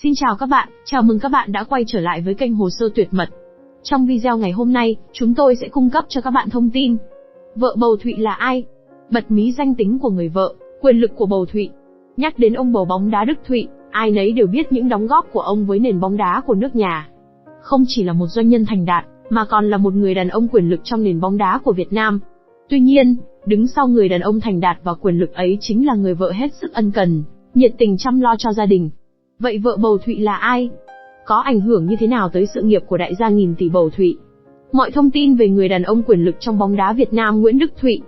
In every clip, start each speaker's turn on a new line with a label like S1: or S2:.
S1: Xin chào các bạn, chào mừng các bạn đã quay trở lại với kênh Hồ sơ tuyệt mật. Trong video ngày hôm nay, chúng tôi sẽ cung cấp cho các bạn thông tin. Vợ Bầu Thụy là ai? Bật mí danh tính của người vợ, quyền lực của Bầu Thụy. Nhắc đến ông bầu bóng đá Đức Thụy, ai nấy đều biết những đóng góp của ông với nền bóng đá của nước nhà. Không chỉ là một doanh nhân thành đạt, mà còn là một người đàn ông quyền lực trong nền bóng đá của Việt Nam. Tuy nhiên, đứng sau người đàn ông thành đạt và quyền lực ấy chính là người vợ hết sức ân cần, nhiệt tình chăm lo cho gia đình. Vậy vợ Bầu Thụy là ai? Có ảnh hưởng như thế nào tới sự nghiệp của đại gia nghìn tỷ Bầu Thụy? Mọi thông tin về người đàn ông quyền lực trong bóng đá Việt Nam Nguyễn Đức Thụy.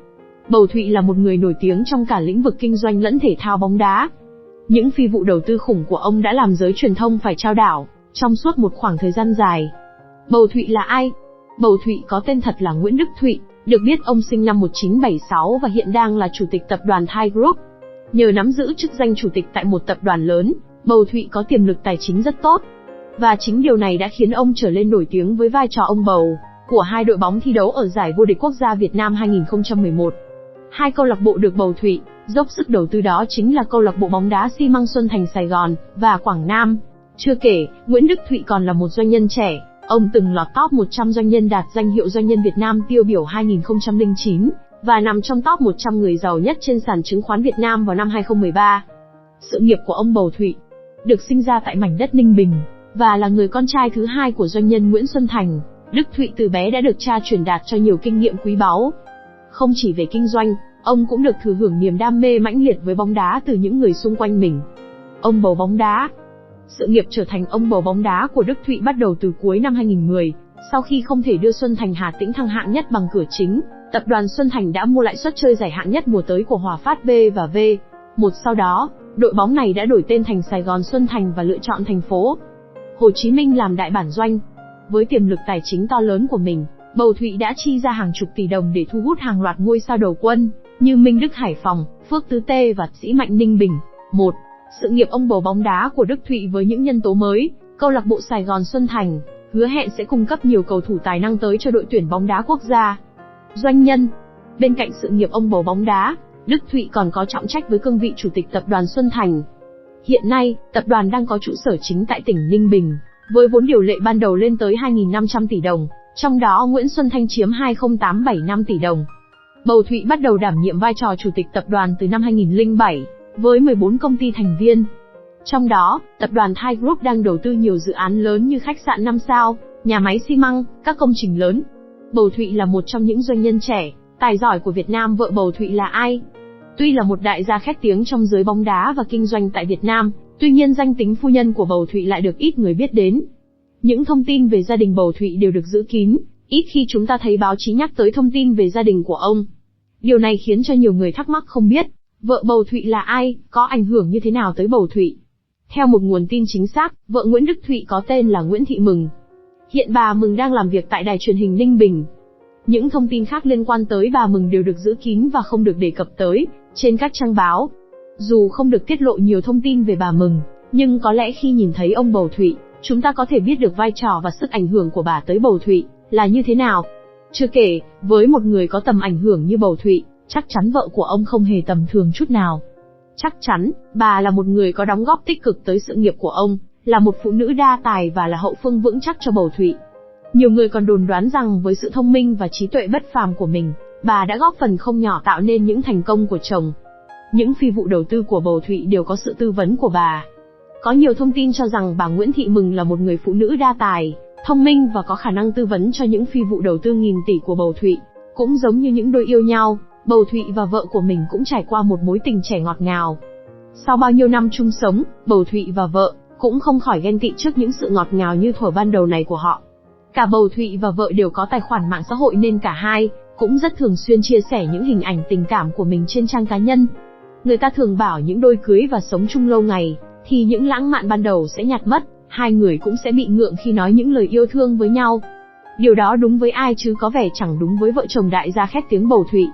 S1: Bầu Thụy là một người nổi tiếng trong cả lĩnh vực kinh doanh lẫn thể thao bóng đá. Những phi vụ đầu tư khủng của ông đã làm giới truyền thông phải chao đảo trong suốt một khoảng thời gian dài. Bầu Thụy là ai? Bầu Thụy có tên thật là Nguyễn Đức Thụy, được biết ông sinh năm 1976 và hiện đang là chủ tịch tập đoàn Thai Group. Nhờ nắm giữ chức danh chủ tịch tại một tập đoàn lớn, Bầu Thụy có tiềm lực tài chính rất tốt. Và chính điều này đã khiến ông trở lên nổi tiếng với vai trò ông bầu của hai đội bóng thi đấu ở giải vô địch quốc gia Việt Nam 2011. Hai câu lạc bộ được Bầu Thụy dốc sức đầu tư đó chính là câu lạc bộ bóng đá Xi Măng Xuân Thành Sài Gòn và Quảng Nam. Chưa kể, Nguyễn Đức Thụy còn là một doanh nhân trẻ, ông từng lọt top 100 doanh nhân đạt danh hiệu doanh nhân Việt Nam tiêu biểu 2009 và nằm trong top 100 người giàu nhất trên sàn chứng khoán Việt Nam vào năm 2013. Sự nghiệp của ông Bầu Thụy được sinh ra tại mảnh đất Ninh Bình và là người con trai thứ hai của doanh nhân Nguyễn Xuân Thành. Đức Thụy từ bé đã được cha truyền đạt cho nhiều kinh nghiệm quý báu. Không chỉ về kinh doanh, ông cũng được thừa hưởng niềm đam mê mãnh liệt với bóng đá từ những người xung quanh mình. Ông bầu bóng đá. Sự nghiệp trở thành ông bầu bóng đá của Đức Thụy bắt đầu từ cuối năm 2010, sau khi không thể đưa Xuân Thành Hà Tĩnh thăng hạng nhất bằng cửa chính, tập đoàn Xuân Thành đã mua lại suất chơi giải hạng nhất mùa tới của Hòa Phát B và V1. Sau đó, đội bóng này đã đổi tên thành Sài Gòn Xuân Thành và lựa chọn thành phố Hồ Chí Minh làm đại bản doanh. Với tiềm lực tài chính to lớn của mình, Bầu Thụy đã chi ra hàng chục tỷ đồng để thu hút hàng loạt ngôi sao đầu quân, như Minh Đức Hải Phòng, Phước Tứ Tê và Sĩ Mạnh Ninh Bình. 1. Sự nghiệp ông bầu bóng đá của Đức Thụy với những nhân tố mới, câu lạc bộ Sài Gòn Xuân Thành hứa hẹn sẽ cung cấp nhiều cầu thủ tài năng tới cho đội tuyển bóng đá quốc gia. Doanh nhân. Bên cạnh sự nghiệp ông bầu bóng đá, Đức Thụy còn có trọng trách với cương vị chủ tịch tập đoàn Xuân Thành. Hiện nay, tập đoàn đang có trụ sở chính tại tỉnh Ninh Bình, với vốn điều lệ ban đầu lên tới 2.500 tỷ đồng, trong đó Nguyễn Xuân Thanh chiếm 20875 tỷ đồng. Bầu Thụy bắt đầu đảm nhiệm vai trò chủ tịch tập đoàn từ năm 2007, với 14 công ty thành viên. Trong đó, tập đoàn Thai Group đang đầu tư nhiều dự án lớn như khách sạn 5 sao, nhà máy xi măng, các công trình lớn. Bầu Thụy là một trong những doanh nhân trẻ, tài giỏi của Việt Nam. Vợ Bầu Thụy là ai? Tuy là một đại gia khét tiếng trong giới bóng đá và kinh doanh tại Việt Nam, tuy nhiên danh tính phu nhân của Bầu Thụy lại được ít người biết đến. Những thông tin về gia đình Bầu Thụy đều được giữ kín, ít khi chúng ta thấy báo chí nhắc tới thông tin về gia đình của ông. Điều này khiến cho nhiều người thắc mắc không biết, vợ Bầu Thụy là ai, có ảnh hưởng như thế nào tới Bầu Thụy. Theo một nguồn tin chính xác, vợ Nguyễn Đức Thụy có tên là Nguyễn Thị Mừng. Hiện bà Mừng đang làm việc tại đài truyền hình Ninh Bình. Những thông tin khác liên quan tới bà Mừng đều được giữ kín và không được đề cập tới trên các trang báo. Dù không được tiết lộ nhiều thông tin về bà Mừng, nhưng có lẽ khi nhìn thấy ông Bầu Thụy, chúng ta có thể biết được vai trò và sức ảnh hưởng của bà tới Bầu Thụy là như thế nào. Chưa kể, với một người có tầm ảnh hưởng như Bầu Thụy, chắc chắn vợ của ông không hề tầm thường chút nào. Chắc chắn, bà là một người có đóng góp tích cực tới sự nghiệp của ông, là một phụ nữ đa tài và là hậu phương vững chắc cho Bầu Thụy. Nhiều người còn đồn đoán rằng với sự thông minh và trí tuệ bất phàm của mình, bà đã góp phần không nhỏ tạo nên những thành công của chồng. Những phi vụ đầu tư của Bầu Thụy đều có sự tư vấn của bà. Có nhiều thông tin cho rằng bà Nguyễn Thị Mừng là một người phụ nữ đa tài, thông minh và có khả năng tư vấn cho những phi vụ đầu tư nghìn tỷ của Bầu Thụy. Cũng giống như những đôi yêu nhau, Bầu Thụy và vợ của mình cũng trải qua một mối tình trẻ ngọt ngào. Sau bao nhiêu năm chung sống, Bầu Thụy và vợ cũng không khỏi ghen tị trước những sự ngọt ngào như thuở ban đầu này của họ. Cả Bầu Thụy và vợ đều có tài khoản mạng xã hội nên cả hai cũng rất thường xuyên chia sẻ những hình ảnh tình cảm của mình trên trang cá nhân. Người ta thường bảo những đôi cưới và sống chung lâu ngày, thì những lãng mạn ban đầu sẽ nhạt mất, hai người cũng sẽ bị ngượng khi nói những lời yêu thương với nhau. Điều đó đúng với ai chứ có vẻ chẳng đúng với vợ chồng đại gia khét tiếng Bầu Thụy.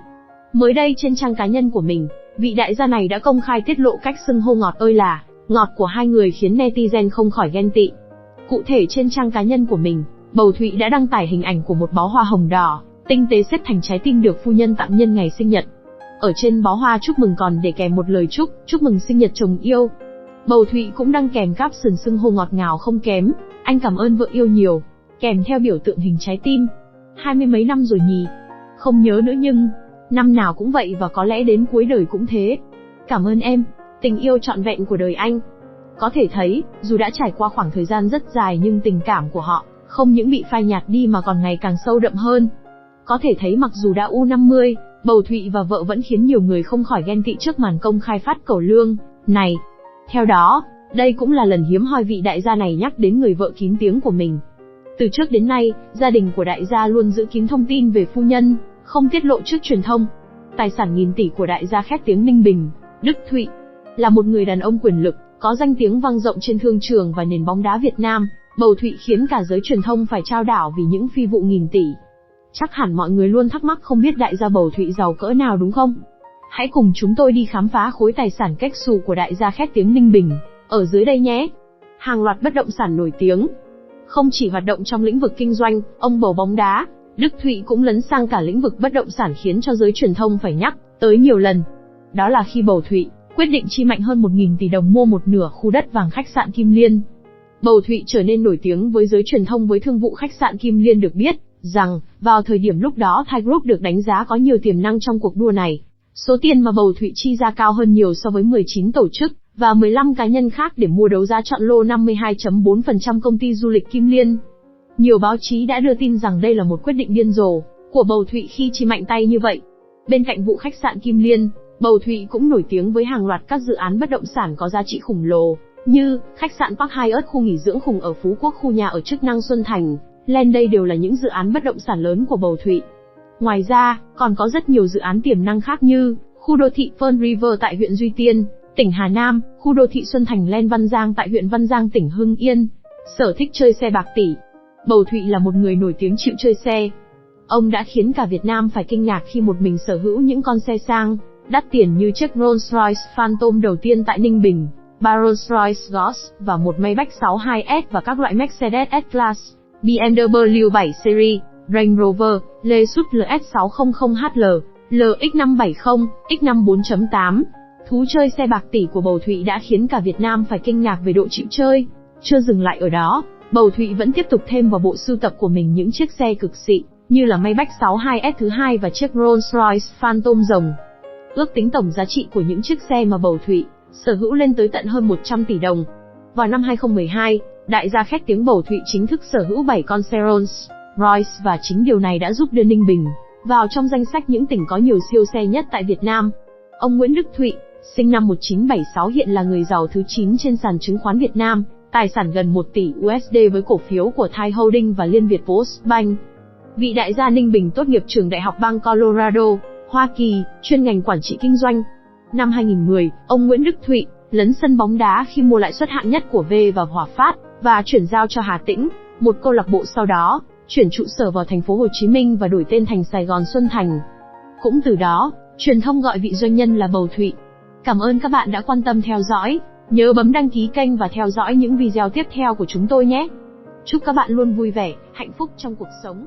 S1: Mới đây trên trang cá nhân của mình, vị đại gia này đã công khai tiết lộ cách xưng hô ngọt ơi là ngọt của hai người khiến netizen không khỏi ghen tị. Cụ thể trên trang cá nhân của mình, Bầu Thụy đã đăng tải hình ảnh của một bó hoa hồng đỏ, tinh tế xếp thành trái tim được phu nhân tặng nhân ngày sinh nhật. Ở trên bó hoa chúc mừng còn để kèm một lời chúc mừng sinh nhật chồng yêu. Bầu Thụy cũng đăng kèm caption xưng hô ngọt ngào không kém, anh cảm ơn vợ yêu nhiều, kèm theo biểu tượng hình trái tim. 20 mấy năm rồi nhỉ? Không nhớ nữa nhưng, năm nào cũng vậy và có lẽ đến cuối đời cũng thế. Cảm ơn em, tình yêu trọn vẹn của đời anh. Có thể thấy, dù đã trải qua khoảng thời gian rất dài nhưng tình cảm của họ, không những bị phai nhạt đi mà còn ngày càng sâu đậm hơn. Có thể thấy mặc dù đã U50, Bầu Thụy và vợ vẫn khiến nhiều người không khỏi ghen tị trước màn công khai phát cẩu lương này. Theo đó, đây cũng là lần hiếm hoi vị đại gia này nhắc đến người vợ kín tiếng của mình. Từ trước đến nay, gia đình của đại gia luôn giữ kín thông tin về phu nhân, không tiết lộ trước truyền thông. Tài sản nghìn tỷ của đại gia khét tiếng Ninh Bình, Đức Thụy, là một người đàn ông quyền lực, có danh tiếng vang rộng trên thương trường và nền bóng đá Việt Nam. Bầu Thụy khiến cả giới truyền thông phải trao đảo vì những phi vụ nghìn tỷ. Chắc hẳn mọi người luôn thắc mắc không biết đại gia Bầu Thụy giàu cỡ nào đúng không? Hãy cùng chúng tôi đi khám phá khối tài sản cách xù của đại gia khét tiếng Ninh Bình, ở dưới đây nhé. Hàng loạt bất động sản nổi tiếng. Không chỉ hoạt động trong lĩnh vực kinh doanh, ông bầu bóng đá, Đức Thụy cũng lấn sang cả lĩnh vực bất động sản khiến cho giới truyền thông phải nhắc tới nhiều lần. Đó là khi Bầu Thụy quyết định chi mạnh hơn 1.000 tỷ đồng mua một nửa khu đất vàng khách sạn Kim Liên. Bầu Thụy trở nên nổi tiếng với giới truyền thông với thương vụ khách sạn Kim Liên được biết rằng, vào thời điểm lúc đó Thai Group được đánh giá có nhiều tiềm năng trong cuộc đua này. Số tiền mà Bầu Thụy chi ra cao hơn nhiều so với 19 tổ chức và 15 cá nhân khác để mua đấu giá chọn lô 52.4% công ty du lịch Kim Liên. Nhiều báo chí đã đưa tin rằng đây là một quyết định điên rồ của Bầu Thụy khi chi mạnh tay như vậy. Bên cạnh vụ khách sạn Kim Liên, Bầu Thụy cũng nổi tiếng với hàng loạt các dự án bất động sản có giá trị khủng lồ, như khách sạn Park Hyatt, khu nghỉ dưỡng khủng ở Phú Quốc, khu nhà ở chức năng Xuân Thành, Land. Đây đều là những dự án bất động sản lớn của Bầu Thụy. Ngoài ra, còn có rất nhiều dự án tiềm năng khác như khu đô thị Pearl River tại huyện Duy Tiên, tỉnh Hà Nam, khu đô thị Xuân Thành Land Văn Giang tại huyện Văn Giang, tỉnh Hưng Yên. Sở thích chơi xe bạc tỷ. Bầu Thụy là một người nổi tiếng chịu chơi xe. Ông đã khiến cả Việt Nam phải kinh ngạc khi một mình sở hữu những con xe sang, đắt tiền như chiếc Rolls-Royce Phantom đầu tiên tại Ninh Bình, ba Rolls-Royce Ghost và một Maybach 62S và các loại Mercedes S-Class, BMW 7 Series, Range Rover, Lexus LS600HL, LX570, X5 4.8. Thú chơi xe bạc tỷ của Bầu Thụy đã khiến cả Việt Nam phải kinh ngạc về độ chịu chơi. Chưa dừng lại ở đó, Bầu Thụy vẫn tiếp tục thêm vào bộ sưu tập của mình những chiếc xe cực xịn, như là Maybach 62S thứ hai và chiếc Rolls-Royce Phantom rồng. Ước tính tổng giá trị của những chiếc xe mà Bầu Thụy sở hữu lên tới tận hơn 100 tỷ đồng. Vào năm 2012, đại gia khét tiếng Bầu Thụy chính thức sở hữu 7 con xe Rolls-Royce và chính điều này đã giúp đưa Ninh Bình vào trong danh sách những tỉnh có nhiều siêu xe nhất tại Việt Nam. Ông Nguyễn Đức Thụy, sinh năm 1976, hiện là người giàu thứ 9 trên sàn chứng khoán Việt Nam, tài sản gần 1 tỷ USD với cổ phiếu của Thai Holding và Liên Việt Postbank. Vị đại gia Ninh Bình tốt nghiệp trường Đại học bang Colorado, Hoa Kỳ, chuyên ngành quản trị kinh doanh. Năm 2010, ông Nguyễn Đức Thụy lấn sân bóng đá khi mua lãi suất hạng nhất của V và Hòa Phát và chuyển giao cho Hà Tĩnh, một câu lạc bộ, sau đó chuyển trụ sở vào thành phố Hồ Chí Minh và đổi tên thành Sài Gòn Xuân Thành. Cũng từ đó, truyền thông gọi vị doanh nhân là Bầu Thụy. Cảm ơn các bạn đã quan tâm theo dõi. Nhớ bấm đăng ký kênh và theo dõi những video tiếp theo của chúng tôi nhé. Chúc các bạn luôn vui vẻ, hạnh phúc trong cuộc sống.